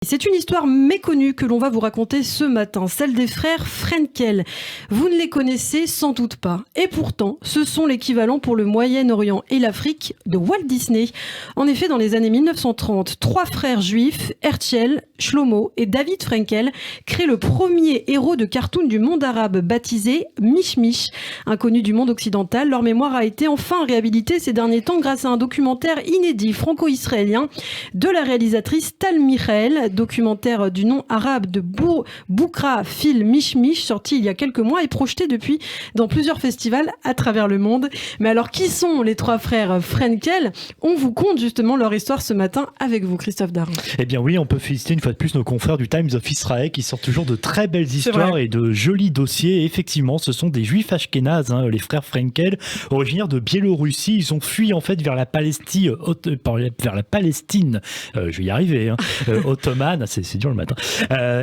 C'est une histoire méconnue que l'on va vous raconter ce matin, celle des frères Frenkel. Vous ne les connaissez sans doute pas. Et pourtant, ce sont l'équivalent pour le Moyen-Orient et l'Afrique de Walt Disney. En effet, dans les années 1930, 3 frères juifs, Herschel, Shlomo et David Frenkel, créent le premier héros de cartoon du monde arabe, baptisé Mich Mich. Inconnu du monde occidental, leur mémoire a été enfin réhabilitée ces derniers temps grâce à un documentaire inédit franco-israélien de la réalisatrice Tal Michael, documentaire du nom arabe de Boukra Fil Mich Mich, sorti il y a quelques mois et projeté depuis dans plusieurs festivals à travers le monde. Mais alors, qui sont les 3 frères Frenkel ? On vous conte justement leur histoire ce matin avec vous, Christophe Daron. Eh bien oui, on peut féliciter une fois de plus nos confrères du Times of Israel qui sortent toujours de très belles histoires et de jolis dossiers. Et effectivement, ce sont des juifs ashkénazes, les frères Frenkel, originaires de Biélorussie. Ils ont fui en fait vers la Palestine, je vais y arriver, ottomane. C'est dur le matin.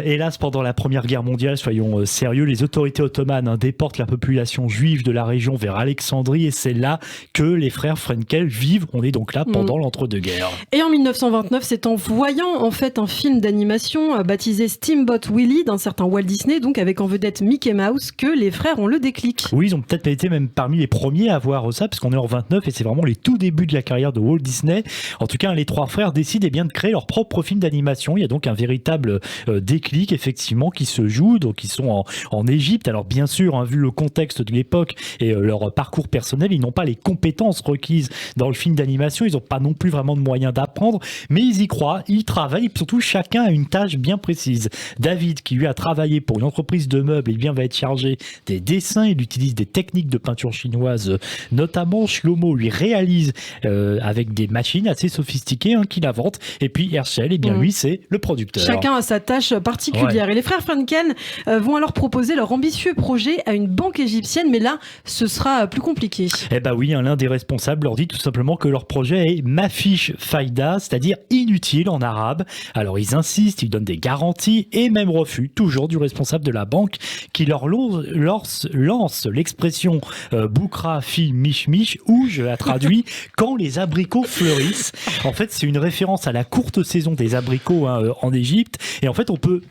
Hélas, pendant la Première Guerre mondiale, soyons sérieux, les autorités ottomanes déportent la population juive de la région vers Alexandrie et c'est là que les frères Frenkel vivent. On est donc là pendant l'entre-deux-guerres. Et en 1929, c'est en voyant en fait un film d'animation baptisé Steamboat Willie d'un certain Walt Disney, donc avec en vedette Mickey Mouse, que les frères ont le déclic. Oui, ils ont peut-être été même parmi les premiers à voir ça, parce qu'on est en 29 et c'est vraiment les tout débuts de la carrière de Walt Disney. En tout cas, les 3 frères décident de créer leur propre film d'animation. Il y a donc un véritable déclic effectivement qui se joue. Donc ils sont en Égypte. Alors bien sûr, vu le contexte de l'époque et leur parcours personnel, ils n'ont pas les compétences requises dans le film d'animation. Ils n'ont pas non plus vraiment de moyens d'apprendre, mais ils y croient, ils travaillent. Et surtout, chacun a une tâche bien précise. David, qui lui a travaillé pour une entreprise de meubles, va être chargé des dessins. Il utilise des techniques de peinture chinoise, notamment. Shlomo lui réalise avec des machines assez sophistiquées qu'il invente. Et puis Herschel, lui, c'est le producteur. Chacun a sa tâche particulière. Ouais. Et les frères Frenkel vont alors proposer leur ambitieux projet à une banque égyptienne, mais là, ce sera plus compliqué. Eh ben oui, l'un des responsables leur dit tout simplement que leur projet est Mafish Faïda, c'est-à-dire inutile en arabe. Alors ils insistent, ils donnent des garanties et même refus, toujours du responsable de la banque, qui leur lance l'expression Boukra Fi Mich Mich, ou je la traduis, quand les abricots fleurissent. En fait, c'est une référence à la courte saison des abricots en Égypte. Et en fait, on peut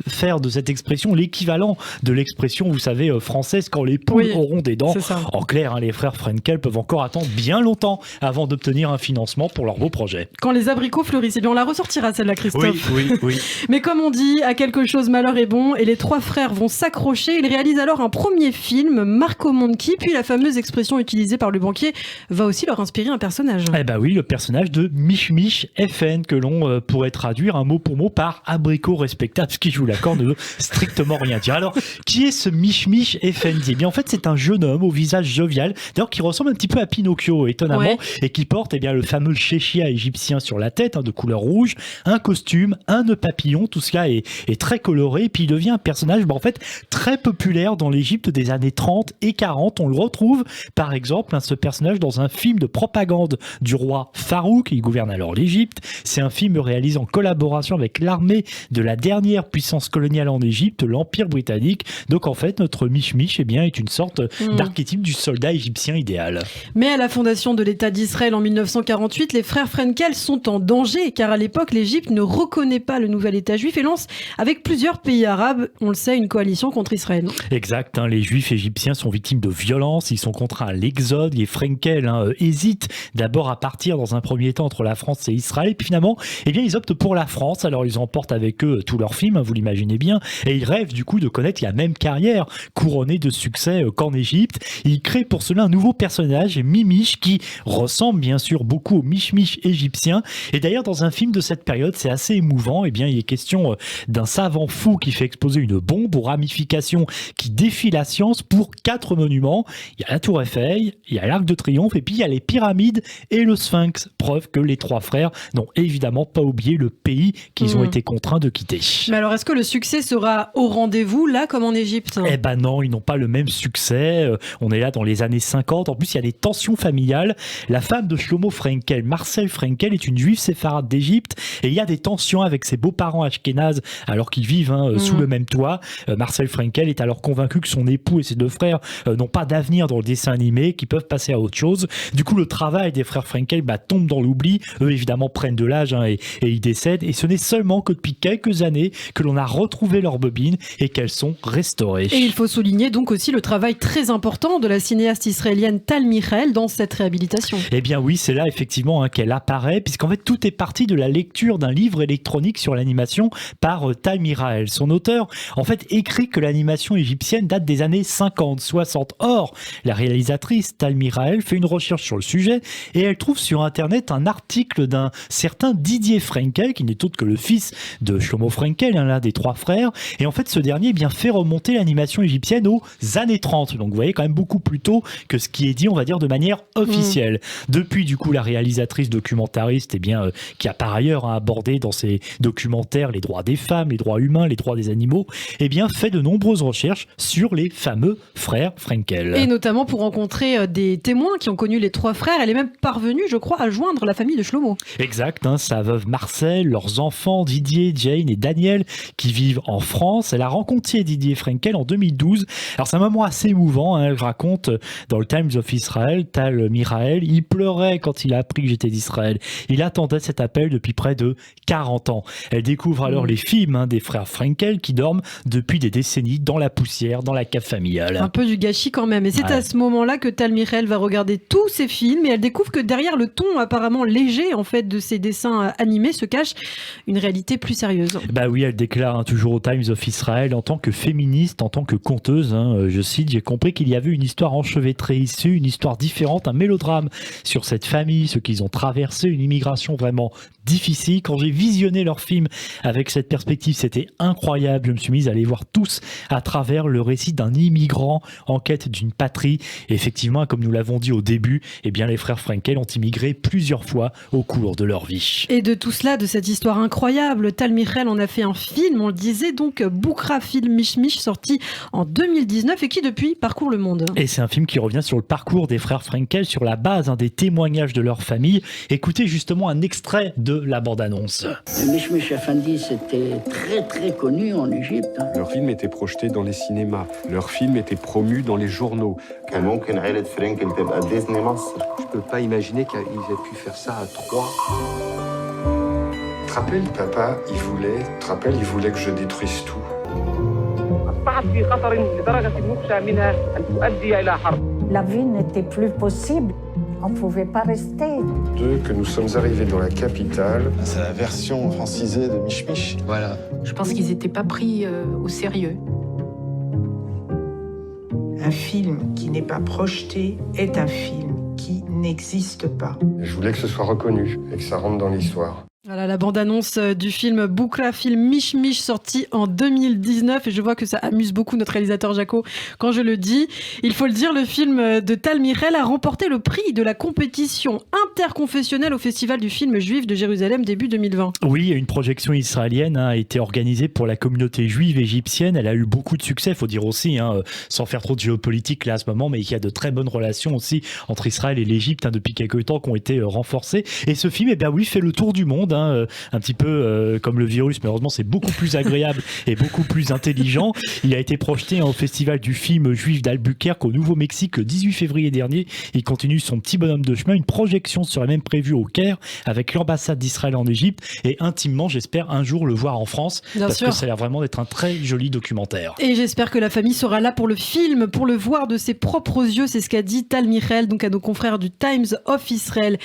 faire de cette expression l'équivalent de l'expression, vous savez, française, quand les poules auront des dents. En clair, les frères Frenkel peuvent encore attendre bien longtemps avant d'obtenir un financement pour leur beau projet. Quand les abricots fleurissent, on la ressortira celle-là, Christophe. Oui. Mais comme on dit, à quelque chose malheur est bon, et les 3 frères vont s'accrocher. Ils réalisent alors un premier film, Marco Monkey, puis la fameuse expression utilisée par le banquier va aussi leur inspirer un personnage. Eh ben oui, le personnage de Mich Mich FN, que l'on pourrait traduire mot pour mot par abricot respectable, ce qui, je vous l'accorde, ne veut strictement rien dire. Alors, qui est ce Mich Mich Effendi ? Eh bien, en fait, c'est un jeune homme au visage jovial, d'ailleurs qui ressemble un petit peu à Pinocchio, étonnamment, et qui porte le fameux chéchia égyptien sur la tête, de couleur rouge, un costume, un nœud papillon, tout cela est très coloré, et puis il devient un personnage, en fait, très populaire dans l'Égypte des années 30 et 40. On le retrouve, par exemple, ce personnage dans un film de propagande du roi Farouk, il gouverne alors l'Égypte. C'est un film réalisé en collaboration avec l'armée de la dernière puissance coloniale en Égypte, l'Empire britannique. Donc en fait, notre Mich Mich est une sorte d'archétype du soldat égyptien idéal. Mais à la fondation de l'État d'Israël en 1948, les frères Frenkel sont en danger, car à l'époque, l'Égypte ne reconnaît pas le nouvel État juif et lance, avec plusieurs pays arabes, on le sait, une coalition contre Israël. Exact, les juifs égyptiens sont victimes de violences, ils sont contraints à l'exode, les Frenkel hésitent d'abord à partir dans un premier temps entre la France et Israël, et puis finalement, ils optent pour la France. Alors ils emportent avec eux tous leurs films, vous l'imaginez bien, et ils rêvent du coup de connaître la même carrière, couronnée de succès qu'en Égypte. Ils créent pour cela un nouveau personnage, Mimiche, qui ressemble bien sûr beaucoup au Mich Mich égyptien. Et d'ailleurs, dans un film de cette période, c'est assez émouvant. Il est question d'un savant fou qui fait exploser une bombe aux ramifications qui défie la science pour 4 monuments. Il y a la Tour Eiffel, il y a l'Arc de Triomphe, et puis il y a les pyramides et le Sphinx. Preuve que les 3 frères n'ont évidemment pas oublié le pays qu'ils ont été contraints de quitter. Mais alors, est-ce que le succès sera au rendez-vous, là, comme en Égypte ? Eh ben non, ils n'ont pas le même succès. On est là dans les années 50. En plus, il y a des tensions familiales. La femme de Shlomo Frenkel, Marcel Frenkel, est une juive séfarade d'Égypte. Et il y a des tensions avec ses beaux-parents ashkénazes alors qu'ils vivent sous le même toit. Marcel Frenkel est alors convaincu que son époux et ses 2 frères n'ont pas d'avenir dans le dessin animé, qu'ils peuvent passer à autre chose. Du coup, le travail des frères Frenkel tombe dans l'oubli. Eux, évidemment, prennent de l'âge et ils décèdent. Et ce Ce n'est seulement que depuis quelques années que l'on a retrouvé leurs bobines et qu'elles sont restaurées. Et il faut souligner donc aussi le travail très important de la cinéaste israélienne Tal Michael dans cette réhabilitation. Eh bien oui, c'est là effectivement qu'elle apparaît, puisqu'en fait tout est parti de la lecture d'un livre électronique sur l'animation par Tal Michael. Son auteur, en fait, écrit que l'animation égyptienne date des années 50, 60. Or, la réalisatrice Tal Michael fait une recherche sur le sujet et elle trouve sur Internet un article d'un certain Didier Frenkel, qui n'est autre que le fils de Shlomo Frenkel, l'un des trois frères. Et en fait, ce dernier fait remonter l'animation égyptienne aux années 30. Donc vous voyez quand même beaucoup plus tôt que ce qui est dit, on va dire, de manière officielle. Depuis, du coup, la réalisatrice documentariste, qui a par ailleurs abordé dans ses documentaires les droits des femmes, les droits humains, les droits des animaux, fait de nombreuses recherches sur les fameux frères Frenkel. Et notamment pour rencontrer des témoins qui ont connu les trois frères. Elle est même parvenue, je crois, à joindre la famille de Shlomo. Exact, sa veuve Marcel, leurs enfants Didier, Jane et Daniel qui vivent en France. Elle a rencontré Didier Frenkel en 2012. Alors c'est un moment assez émouvant, elle raconte dans le Times of Israel, Tal Michael, il pleurait quand il a appris que j'étais d'Israël. Il attendait cet appel depuis près de 40 ans. Elle découvre alors les films des frères Frenkel qui dorment depuis des décennies dans la poussière, dans la cave familiale. Un peu du gâchis quand même. Et c'est à ce moment-là que Tal Michael va regarder tous ces films et elle découvre que derrière le ton apparemment léger en fait de ces dessins animés se cache une réalité plus sérieuse. Bah oui, elle déclare toujours au Times of Israel, en tant que féministe, en tant que conteuse, je cite, j'ai compris qu'il y avait une histoire enchevêtrée ici, une histoire différente, un mélodrame sur cette famille, ce qu'ils ont traversé, une immigration vraiment difficile. Quand j'ai visionné leur film avec cette perspective, c'était incroyable. Je me suis mise à les voir tous à travers le récit d'un immigrant en quête d'une patrie. Et effectivement, comme nous l'avons dit au début, les frères Frenkel ont immigré plusieurs fois au cours de leur vie. Et de tout cela, de cette histoire incroyable, Tal Michael en a fait un film, on le disait donc, Boukra Film Mishmish, sorti en 2019 et qui depuis parcourt le monde. Et c'est un film qui revient sur le parcours des frères Frenkel sur la base des témoignages de leur famille. Écoutez justement un extrait de la bande-annonce. Le Mishmish Effendi, c'était très très connu en Égypte. Leur film était projeté dans les cinémas. Leur film était promu dans les journaux. Je peux pas imaginer qu'ils aient pu faire ça à trois. Tu te rappelles, papa, il voulait que je détruise tout. La vie n'était plus possible. On ne pouvait pas rester. Que nous sommes arrivés dans la capitale. C'est la version francisée de Mishmish. Voilà. Je pense qu'ils n'étaient pas pris au sérieux. Un film qui n'est pas projeté est un film qui n'existe pas. Je voulais que ce soit reconnu et que ça rentre dans l'histoire. Voilà la bande-annonce du film Boukra Film Mishmish sorti en 2019 et je vois que ça amuse beaucoup notre réalisateur Jaco quand je le dis. Il faut le dire, le film de Tal Michael a remporté le prix de la compétition interconfessionnelle au Festival du film juif de Jérusalem début 2020. Oui, une projection israélienne a été organisée pour la communauté juive égyptienne. Elle a eu beaucoup de succès, il faut dire aussi, sans faire trop de géopolitique là à ce moment, mais il y a de très bonnes relations aussi entre Israël et l'Égypte depuis quelques temps qui ont été renforcées. Et ce film, fait le tour du monde. Un petit peu comme le virus, mais heureusement c'est beaucoup plus agréable et beaucoup plus intelligent. Il a été projeté au festival du film juif d'Albuquerque au Nouveau-Mexique le 18 février dernier. Il continue son petit bonhomme de chemin. Une projection serait même prévue au Caire avec l'ambassade d'Israël en Égypte et intimement j'espère un jour le voir en France. Bien parce sûr. que ça a l'air vraiment d'être un très joli documentaire. Et j'espère que la famille sera là pour le film, pour le voir de ses propres yeux. C'est ce qu'a dit Tal Michael donc à nos confrères du Times of Israel.